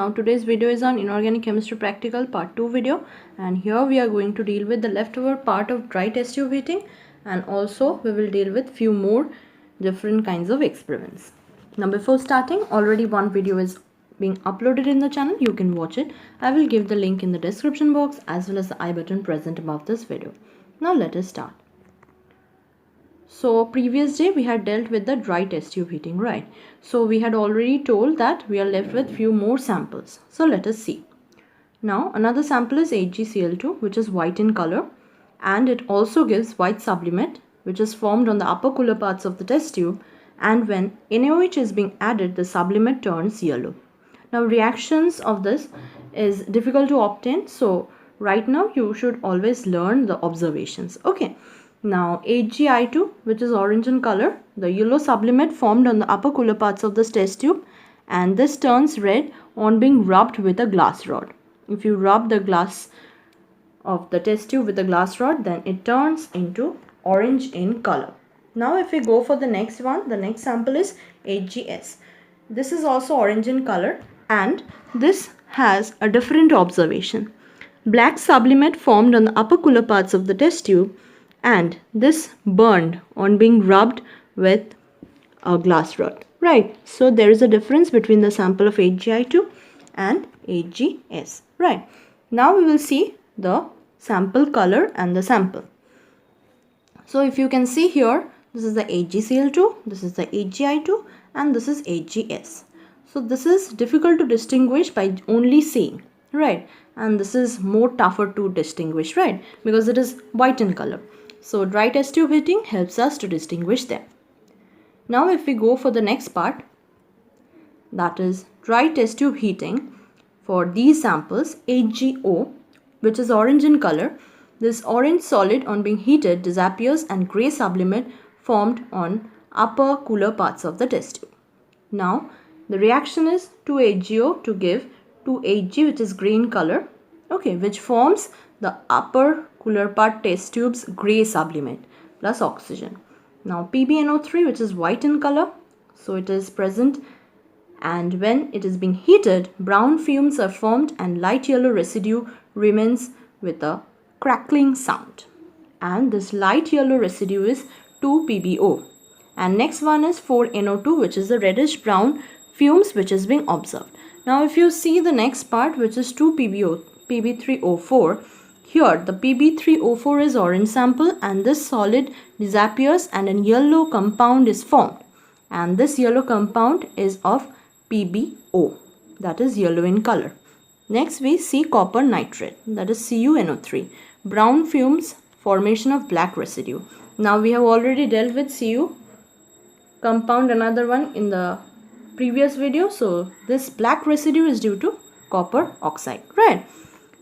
Now today's video is on inorganic chemistry practical part 2 video, and here we are going to deal with the leftover part of dry test tube heating, and also we will deal with few more different kinds of experiments. Now before starting, already one video is being uploaded in the channel. You can watch it. I will give the link in the description box as well as the I button present above this video. Now let us start. So previous day we had dealt with the dry test tube heating, right? So we had already told that we are left with few more samples. So let us see. Now another sample is HgCl2, which is white in color, and it also gives white sublimate which is formed on the upper cooler parts of the test tube, and when NaOH is being added, the sublimate turns yellow. Now reactions of this is difficult to obtain, so right now you should always learn the observations. Okay. Now HgI2, which is orange in color, the yellow sublimate formed on the upper cooler parts of this test tube, and this turns red on being rubbed with a glass rod. If you rub the glass of the test tube with a glass rod, then it turns into orange in color. Now if we go for the next one, the next sample is HgS. This is also orange in color, and this has a different observation. Black sublimate formed on the upper cooler parts of the test tube, and this burned on being rubbed with a glass rod, right? So there is a difference between the sample of HgI2 and HgS, right? Now we will see the sample color and the sample. So if you can see here, this is the HgCl2, this is the HgI2, and this is HgS. So this is difficult to distinguish by only seeing, right? And this is more tougher to distinguish, right? Because it is white in color. So dry test tube heating helps us to distinguish them. Now if we go for the next part, that is dry test tube heating for these samples, HgO, which is orange in color, this orange solid on being heated disappears and grey sublimate formed on upper cooler parts of the test tube. Now the reaction is 2HgO to give 2Hg, which is grey in color, okay, which forms the upper cooler part test tube's grey sublimate plus oxygen. Now PbNO3, which is white in color, so it is present, and when it is being heated, brown fumes are formed and light yellow residue remains with a crackling sound, and this light yellow residue is 2PbO. And next one is 4NO2, which is the reddish brown fumes which is being observed. Now if you see the next part, which is 2PbO3O4, here the Pb3O4 is orange sample, and this solid disappears and a yellow compound is formed, and this yellow compound is of PbO, that is yellow in color. Next we see copper nitrate, that is CuNO3, brown fumes, formation of black residue. Now we have already dealt with Cu compound, another one, in the previous video, so this black residue is due to copper oxide, right?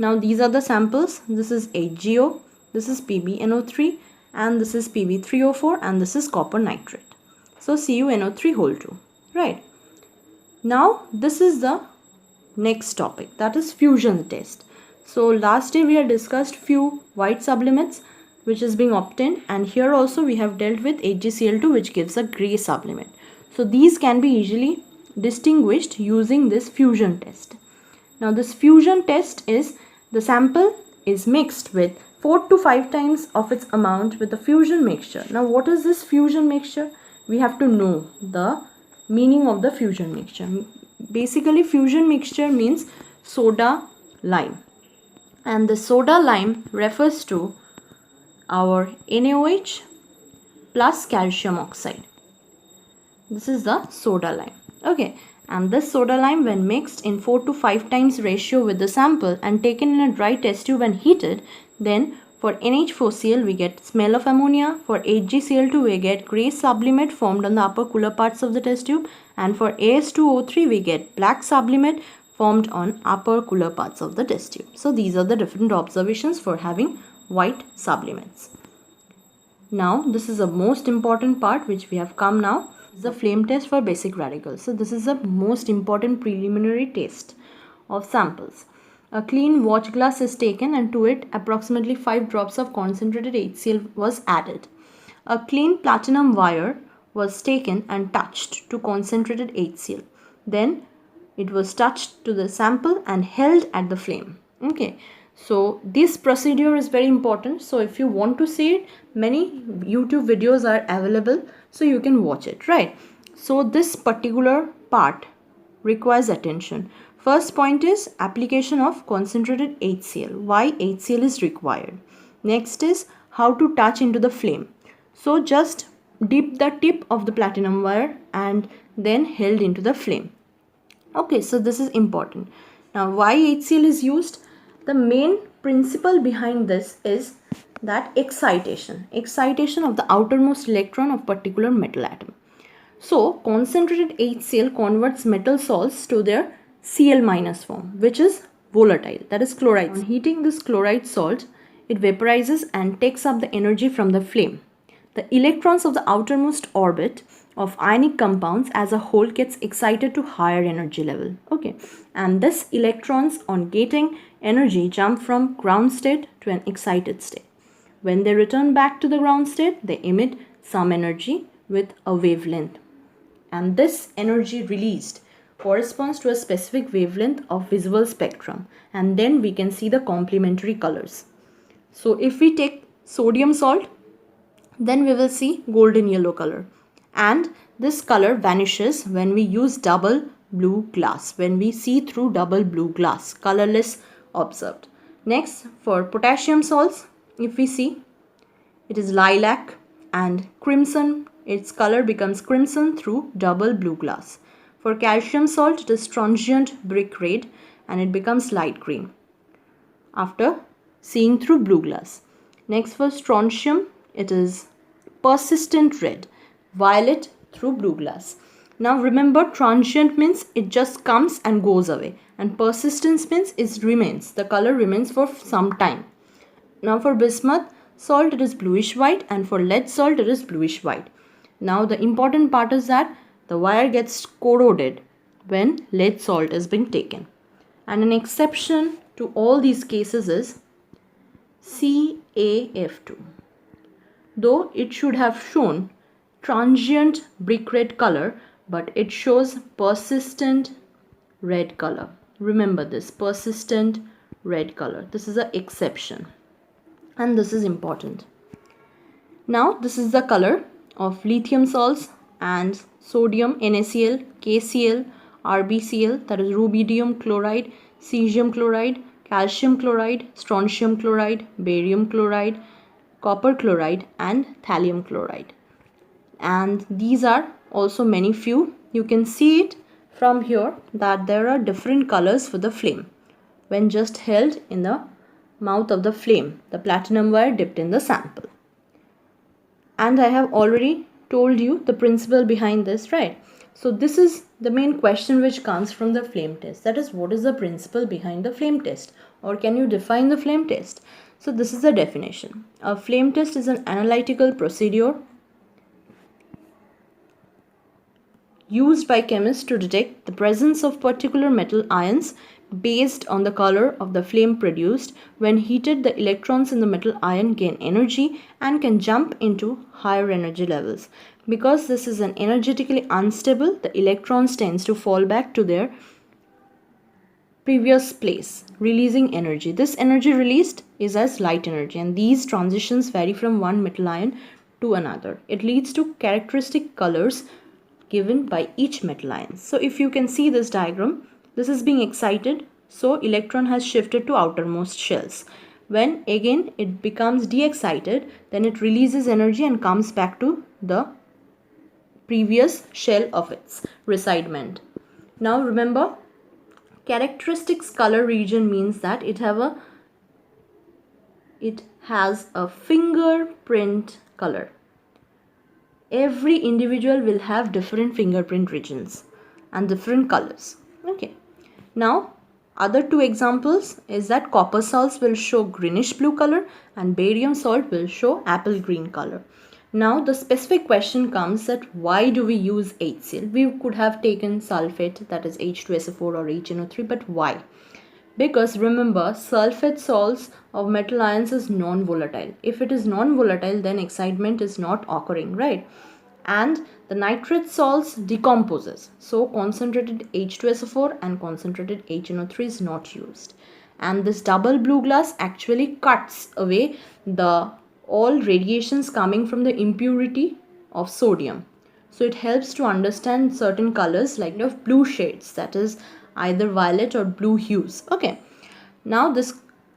Now these are the samples. This is HgO, this is PbNO3, and this is Pb3O4, and this is copper nitrate. So CuNO3 whole 2, right? Now this is the next topic, that is fusion test. So last day we had discussed few white sublimates which is being obtained, and here also we have dealt with HgCl2, which gives a grey sublimate. So these can be easily distinguished using this fusion test. Now this fusion test is the sample is mixed with 4 to 5 times of its amount with a fusion mixture. Now what is this fusion mixture? We have to know the meaning of the fusion mixture. Basically fusion mixture means soda lime, and the soda lime refers to our NaOH plus calcium oxide. This is the soda lime, okay, and this soda lime, when mixed in 4 to 5 times ratio with the sample and taken in a dry test tube and heated, then for NH4Cl we get smell of ammonia, for HgCl2 we get grey sublimate formed on the upper cooler parts of the test tube, and for As2O3 we get black sublimate formed on upper cooler parts of the test tube. So these are the different observations for having white sublimates. Now this is the most important part which we have come now, the flame test for basic radicals. So this is the most important preliminary test of samples. A clean watch glass is taken, and to it approximately 5 drops of concentrated HCl was added. A clean platinum wire was taken and touched to concentrated HCl. Then it was touched to the sample and held at the flame. Okay, so this procedure is very important. So if you want to see it, many YouTube videos are available, so you can watch it, right? So this particular part requires attention. First point is application of concentrated HCl. Why HCl is required? Next is how to touch into the flame. So just dip the tip of the platinum wire and then held into the flame. Okay, so this is important. Now why HCl is used? The main principle behind this is that excitation of the outermost electron of particular metal atom. So concentrated HCl converts metal salts to their Cl minus form, which is volatile, that is chloride. On heating this chloride salt, it vaporizes and takes up the energy from the flame. The electrons of the outermost orbit of ionic compounds as a whole gets excited to higher energy level. Okay, and this electrons on getting energy jump from ground state to an excited state. When they return back to the ground state, they emit some energy with a wavelength, and this energy released corresponds to a specific wavelength of visible spectrum, and then we can see the complementary colors. So if we take sodium salt, then we will see golden yellow color, and this color vanishes when we use double blue glass, when we see through double blue glass, colorless observed. Next, for potassium salts, if we see, it is lilac and crimson, its color becomes crimson through double blue glass. For calcium salt, it is transient brick red and it becomes light green after seeing through blue glass. Next, for strontium, it is persistent red, violet through blue glass. Now remember, transient means it just comes and goes away, and persistence means it remains, the color remains for some time. Now for bismuth salt, it is bluish white, and for lead salt, it is bluish white. Now the important part is that the wire gets corroded when lead salt is being taken, and an exception to all these cases is CaF2. Though it should have shown transient brick red color, but it shows persistent red color. Remember this, persistent red color. This is an exception, and this is important. Now this is the color of lithium salts and sodium NaCl, KCl, RbCl, that is rubidium chloride, cesium chloride, calcium chloride, strontium chloride, barium chloride, copper chloride, and thallium chloride. And these are also many few. You can see it from here that there are different colors for the flame when just held in the mouth of the flame, the platinum wire dipped in the sample. And I have already told you the principle behind this, right? So this is the main question which comes from the flame test, that is, what is the principle behind the flame test, or can you define the flame test? So this is the definition. A flame test is an analytical procedure used by chemists to detect the presence of particular metal ions based on the color of the flame produced. When heated, the electrons in the metal ion gain energy and can jump into higher energy levels. Because this is an energetically unstable, the electrons tends to fall back to their previous place, releasing energy. This energy released is as light energy, and these transitions vary from one metal ion to another. It leads to characteristic colors given by each metal ion. So if you can see this diagram, this is being excited, so electron has shifted to outermost shells. When again it becomes de-excited, then it releases energy and comes back to the previous shell of its resignment. Now remember, characteristics color region means that it has a fingerprint color. Every individual will have different fingerprint regions and different colors. Okay. Now other two examples is that copper salts will show greenish blue color and barium salt will show apple green color. Now the specific question comes that why do we use HCl? We could have taken sulfate, that is H2SO4 or HNO3, but why? Because remember, sulfate salts of metal ions is non-volatile. If it is non-volatile, then excitement is not occurring, right? and the nitrate salts decomposes. So concentrated H2SO4 and concentrated HNO3 is not used. And this double blue glass actually cuts away the all radiations coming from the impurity of sodium. So it helps to understand certain colors like of blue shades, that is either violet or blue hues. Okay. Now this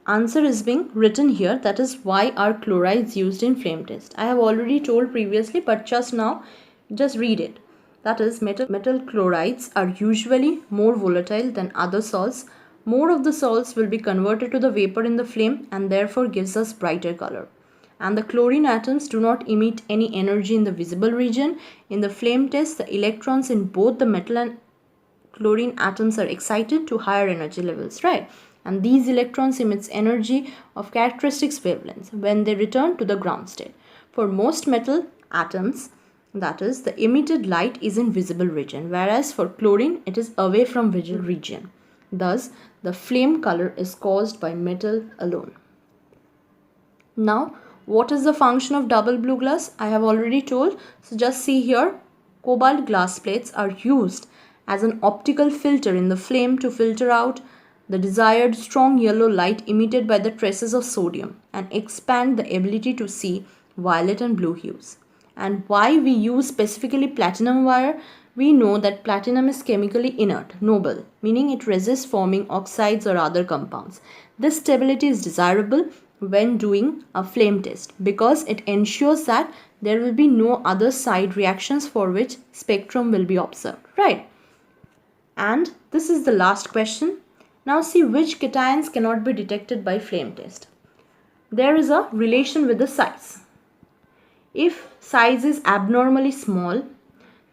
answer is being written here, that is why are chlorides used in flame test. I have already told previously, but just now just read it. That is metal chlorides are usually more volatile than other salts. More of the salts will be converted to the vapor in the flame and therefore gives us brighter color. And the chlorine atoms do not emit any energy in the visible region. In the flame test, the electrons in both the metal and chlorine atoms are excited to higher energy levels, right? And these electrons emits energy of characteristics wavelengths when they return to the ground state. For most metal atoms, that is, the emitted light is in visible region, whereas for chlorine it is away from visible region. Thus, the flame color is caused by metal alone. Now, what is the function of double blue glass? I have already told. So just see here, cobalt glass plates are used as an optical filter in the flame to filter out the desired strong yellow light emitted by the traces of sodium and expand the ability to see violet and blue hues. And why we use specifically platinum wire? We know that platinum is chemically inert, noble, meaning it resists forming oxides or other compounds. This stability is desirable when doing a flame test because it ensures that there will be no other side reactions for which spectrum will be observed, right? And this is the last question. Now see which cations cannot be detected by flame test. There is a relation with the size. If size is abnormally small,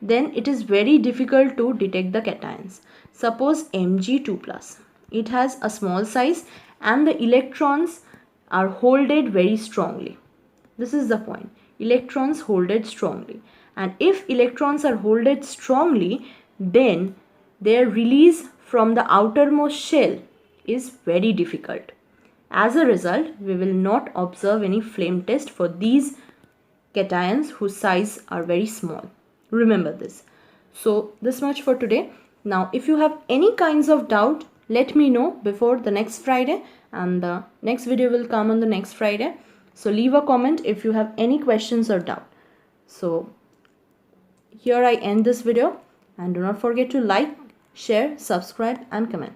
then it is very difficult to detect the cations. Suppose Mg2+. It has a small size and the electrons are holded very strongly. This is the point. Electrons holded strongly. And if electrons are holded strongly, then their release from the outermost shell is very difficult. As a result, we will not observe any flame test for these cations whose size are very small. Remember this. So this much for today. Now if you have any kinds of doubt, let me know before the next Friday, and the next video will come on the next Friday. So leave a comment if you have any questions or doubt. So here I end this video, and do not forget to like, share, subscribe and comment.